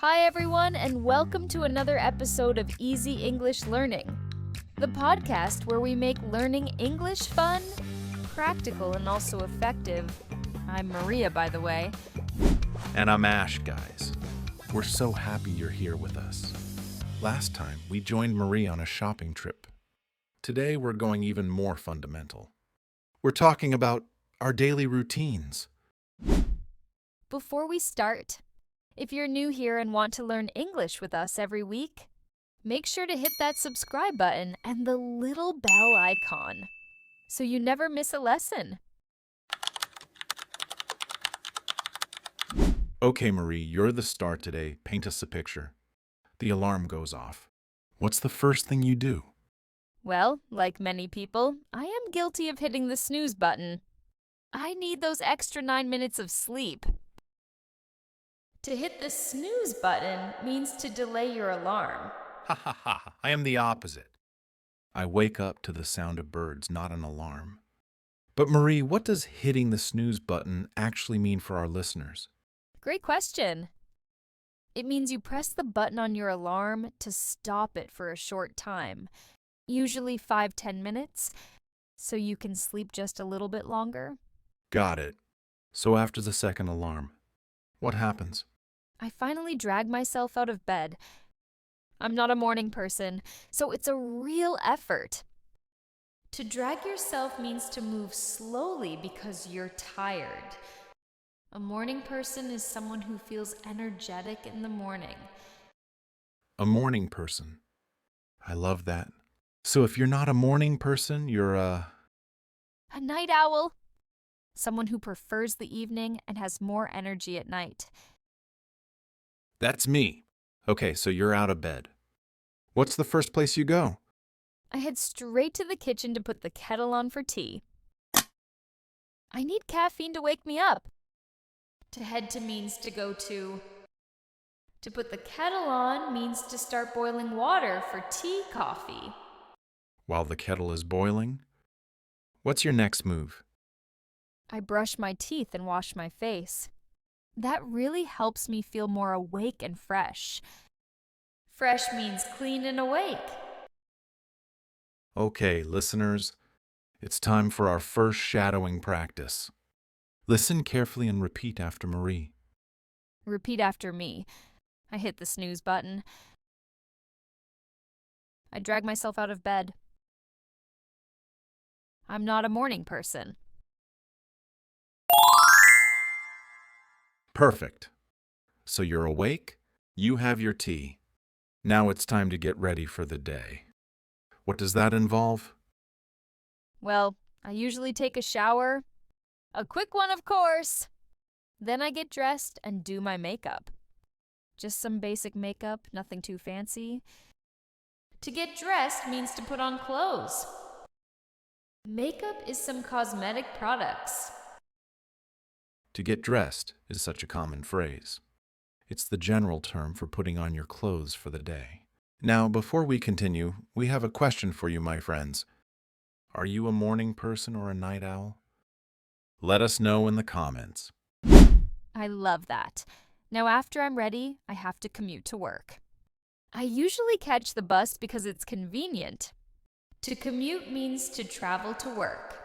Hi, everyone, and welcome to another episode of Easy English Learning, the podcast where we make learning English fun, practical, and also effective. I'm Maria, by the way. And I'm Ash, guys. We're so happy you're here with us. Last time, we joined Marie on a shopping trip. Today, we're going even more fundamental. We're talking about our daily routines. Before we start, if you're new here and want to learn English with us every week, make sure to hit that subscribe button and the little bell icon so you never miss a lesson. Okay, Marie, you're the star today. Paint us a picture. The alarm goes off. What's the first thing you do? Well, like many people, I am guilty of hitting the snooze button. I need those extra 9 minutes of sleep. To hit the snooze button means to delay your alarm. Ha ha ha, I am the opposite. I wake up to the sound of birds, not an alarm. But Marie, what does hitting the snooze button actually mean for our listeners? Great question. It means you press the button on your alarm to stop it for a short time, usually 5-10 minutes, so you can sleep just a little bit longer. Got it. So after the second alarm, what happens? I finally drag myself out of bed. I'm not a morning person, so it's a real effort. To drag yourself means to move slowly because you're tired. A morning person is someone who feels energetic in the morning. A morning person. I love that. So if you're not a morning person, you're A night owl. Someone who prefers the evening and has more energy at night. That's me. Okay, so you're out of bed. What's the first place you go? I head straight to the kitchen to put the kettle on for tea. I need caffeine to wake me up. To head to means to go to. To put the kettle on means to start boiling water for tea, coffee. While the kettle is boiling? What's your next move? I brush my teeth and wash my face. That really helps me feel more awake and fresh. Fresh means clean and awake. Okay, listeners, it's time for our first shadowing practice. Listen carefully and repeat after Marie. Repeat after me. I hit the snooze button. I drag myself out of bed. I'm not a morning person. Perfect. So you're awake, you have your tea. Now it's time to get ready for the day. What does that involve? Well, I usually take a shower. A quick one, of course. Then I get dressed and do my makeup. Just some basic makeup, nothing too fancy. To get dressed means to put on clothes. Makeup is some cosmetic products. To get dressed is such a common phrase. It's the general term for putting on your clothes for the day. Now, before we continue, we have a question for you, my friends. Are you a morning person or a night owl? Let us know in the comments. I love that. Now, after I'm ready, I have to commute to work. I usually catch the bus because it's convenient. To commute means to travel to work.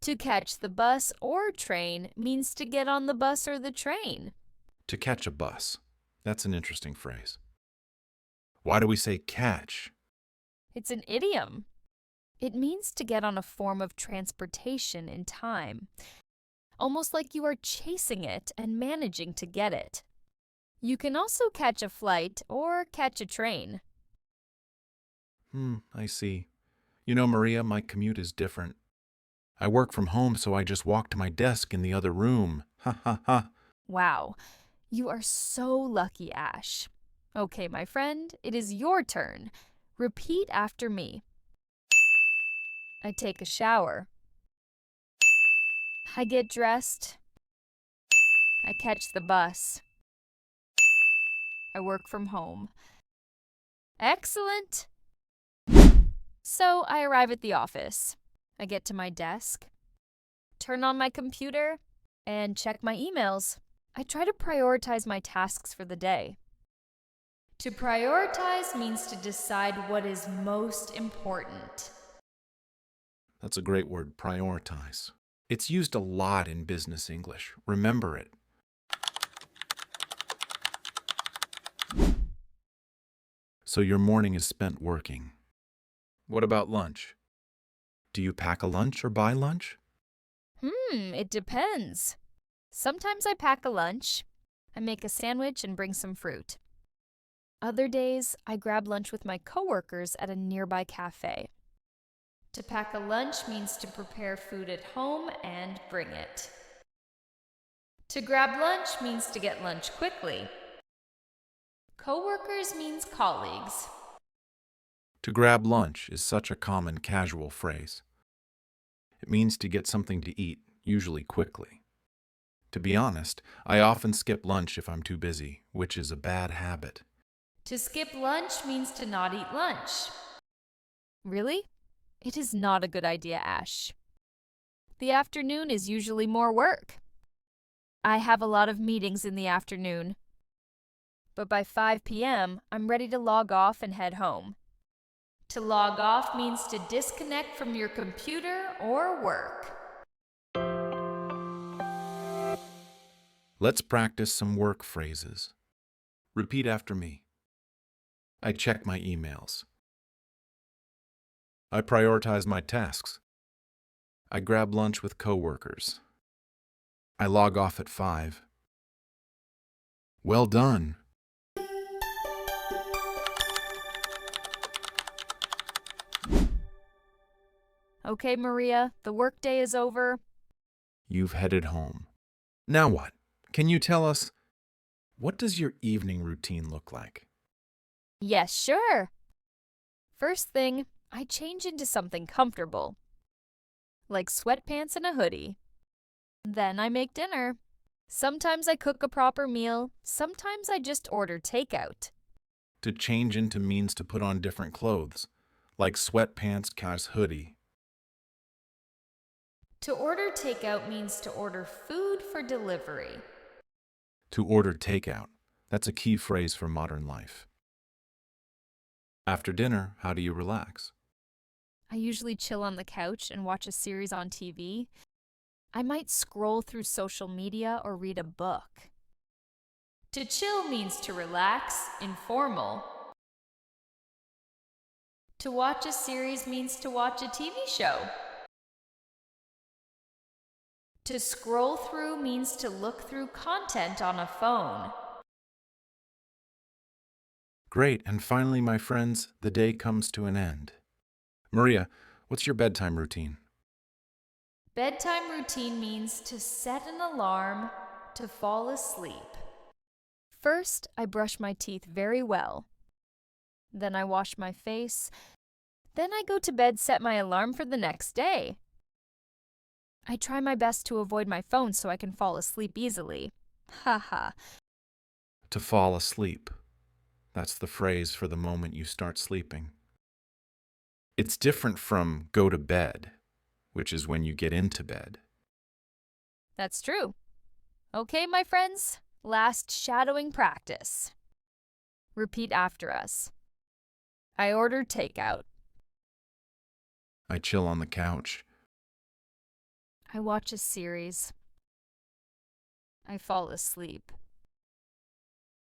To catch the bus or train means to get on the bus or the train. To catch a bus. That's an interesting phrase. Why do we say catch? It's an idiom. It means to get on a form of transportation in time, almost like you are chasing it and managing to get it. You can also catch a flight or catch a train. I see. You know, Maria, my commute is different. I work from home, so I just walk to my desk in the other room. Ha ha ha. Wow, you are so lucky, Ash. Okay, my friend, it is your turn. Repeat after me. I take a shower. I get dressed. I catch the bus. I work from home. Excellent! So I arrive at the office. I get to my desk, turn on my computer, and check my emails. I try to prioritize my tasks for the day. To prioritize means to decide what is most important. That's a great word, prioritize. It's used a lot in business English. Remember it. So your morning is spent working. What about lunch? Do you pack a lunch or buy lunch? It depends. Sometimes I pack a lunch. I make a sandwich and bring some fruit. Other days, I grab lunch with my coworkers at a nearby cafe. To pack a lunch means to prepare food at home and bring it. To grab lunch means to get lunch quickly. Coworkers means colleagues. To grab lunch is such a common casual phrase. It means to get something to eat, usually quickly. To be honest, I often skip lunch if I'm too busy, which is a bad habit. To skip lunch means to not eat lunch. Really? It is not a good idea, Ash. The afternoon is usually more work. I have a lot of meetings in the afternoon. But by 5 p.m., I'm ready to log off and head home. To log off means to disconnect from your computer or work. Let's practice some work phrases. Repeat after me. I check my emails. I prioritize my tasks. I grab lunch with coworkers. I log off at 5. Well done. Okay, Maria, the workday is over. You've headed home. Now what? Can you tell us, what does your evening routine look like? Yes, sure. First thing, I change into something comfortable, like sweatpants and a hoodie. Then I make dinner. Sometimes I cook a proper meal, sometimes I just order takeout. To change into means to put on different clothes, like sweatpants, hoodie. To order takeout means to order food for delivery. To order takeout. That's a key phrase for modern life. After dinner, how do you relax? I usually chill on the couch and watch a series on TV. I might scroll through social media or read a book. To chill means to relax, informal. To watch a series means to watch a TV show. To scroll through means to look through content on a phone. Great, and finally, my friends, the day comes to an end. Maria, what's your bedtime routine? Bedtime routine means to set an alarm to fall asleep. First, I brush my teeth very well. Then I wash my face. Then I go to bed, set my alarm for the next day. I try my best to avoid my phone so I can fall asleep easily. Haha. To fall asleep. That's the phrase for the moment you start sleeping. It's different from go to bed, which is when you get into bed. That's true. Okay, my friends, last shadowing practice. Repeat after us. I order takeout. I chill on the couch. I watch a series. I fall asleep.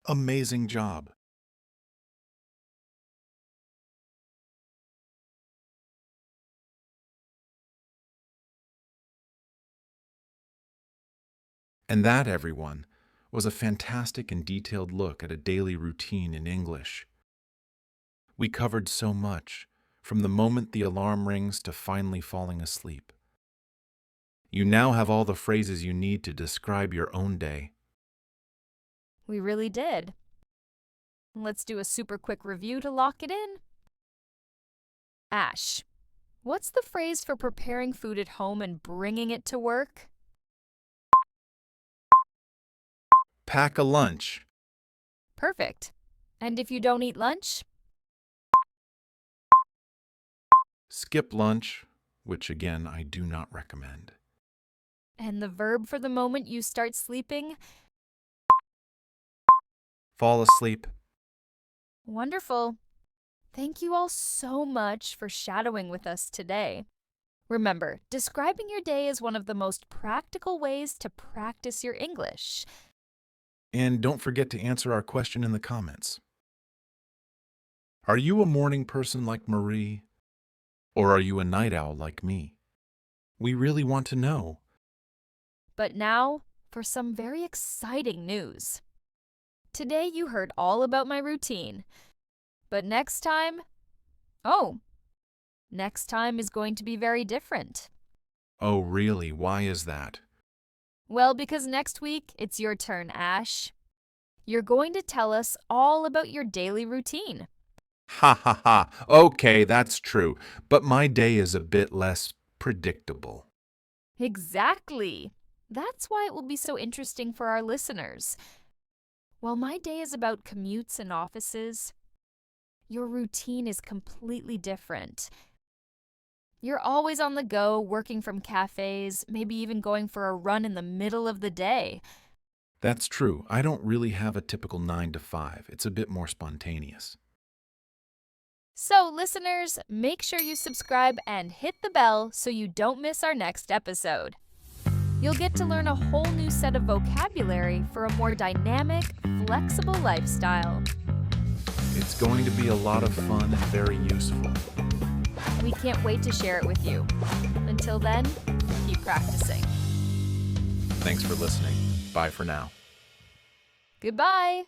Amazing job. And that, everyone, was a fantastic and detailed look at a daily routine in English. We covered so much, from the moment the alarm rings to finally falling asleep. You now have all the phrases you need to describe your own day. We really did. Let's do a super quick review to lock it in. Ash, what's the phrase for preparing food at home and bringing it to work? Pack a lunch. Perfect. And if you don't eat lunch? Skip lunch, which again I do not recommend. And the verb for the moment you start sleeping? Fall asleep. Wonderful. Thank you all so much for shadowing with us today. Remember, describing your day is one of the most practical ways to practice your English. And don't forget to answer our question in the comments. Are you a morning person like Marie? Or are you a night owl like me? We really want to know. But now, for some very exciting news. Today you heard all about my routine. But next time is going to be very different. Oh, really? Why is that? Well, because next week it's your turn, Ash. You're going to tell us all about your daily routine. Ha ha ha. Okay, that's true. But my day is a bit less predictable. Exactly. That's why it will be so interesting for our listeners. While my day is about commutes and offices, your routine is completely different. You're always on the go, working from cafes, maybe even going for a run in the middle of the day. That's true. I don't really have a typical 9 to 5. It's a bit more spontaneous. So, listeners, make sure you subscribe and hit the bell so you don't miss our next episode. You'll get to learn a whole new set of vocabulary for a more dynamic, flexible lifestyle. It's going to be a lot of fun and very useful. We can't wait to share it with you. Until then, keep practicing. Thanks for listening. Bye for now. Goodbye.